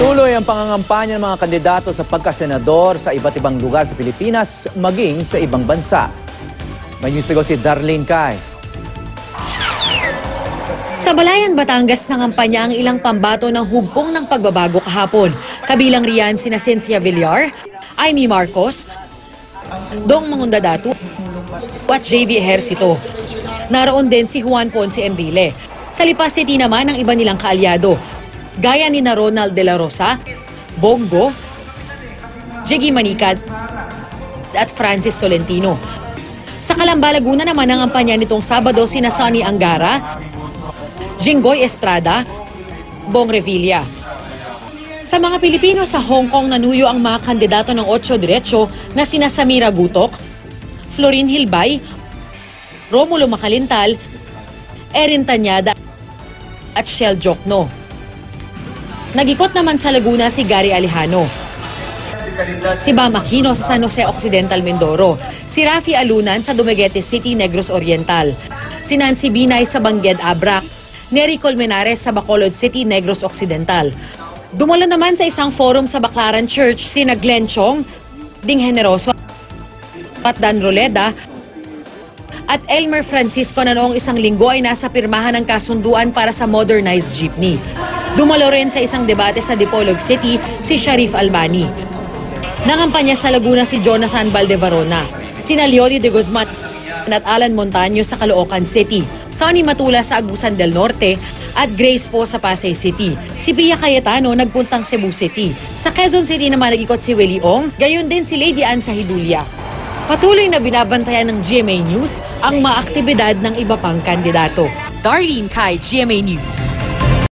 Patuloy ang pangangampanya ng mga kandidato sa pagkasenador sa iba't ibang lugar sa Pilipinas, maging sa ibang bansa. May news to go si Darlene Kai. Sa Balayan, Batangas, nangampanya ang ilang pambato ng hugpong ng pagbabago kahapon. Kabilang riyan sina Cynthia Villar, Amy Marcos, Dong Mangundadatu at JV Ejercito. Naroon din si Juan Ponce Enrile. Sa Lipas City naman ang iba nilang kaalyado, gaya ni na Ronald de la Rosa, Bongo, Jeggy Manicad at Francis Tolentino. Sa Calamba, Laguna naman ang kampanya nitong Sabado sina Sonny Angara, Jinggoy Estrada, Bong Revilla. Sa mga Pilipino sa Hong Kong, nanuyo ang mga kandidato ng 8 diretso na sina Samira Gutok, Florin Hilbay, Romulo Macalintal, Erin Tanyada at Shell Jokno. Nagikot naman sa Laguna si Gary Alejano, si Bam Aquino sa San Jose Occidental, Mindoro, si Rafi Alunan sa Dumaguete City, Negros Oriental, si Nancy Binay sa Bangued Abrac, Nery Colmenares sa Bacolod City, Negros Occidental. Dumalo naman sa isang forum sa Baclaran Church sina Glenn Chong, Ding Generoso at Dan Roleda at Elmer Francisco na noong isang linggo ay nasa pirmahan ng kasunduan para sa modernized jeepney. Dumalo rin sa isang debate sa Dipolog City si Sharif Albani. Nangampanya sa Laguna si Jonathan Valdevarona, sina Leody de Guzman at Alan Montaño sa Caloocan City, Sonny Matula sa Agusan del Norte at Grace Po sa Pasay City. Si Pia Cayetano nagpuntang Cebu City. Sa Quezon City naman nag-ikot si Willie Ong, gayon din si Lady Ann sa Hidulia. Patuloy na binabantayan ng GMA News ang mga aktibidad ng iba pang kandidato. Darlene Kai, GMA News.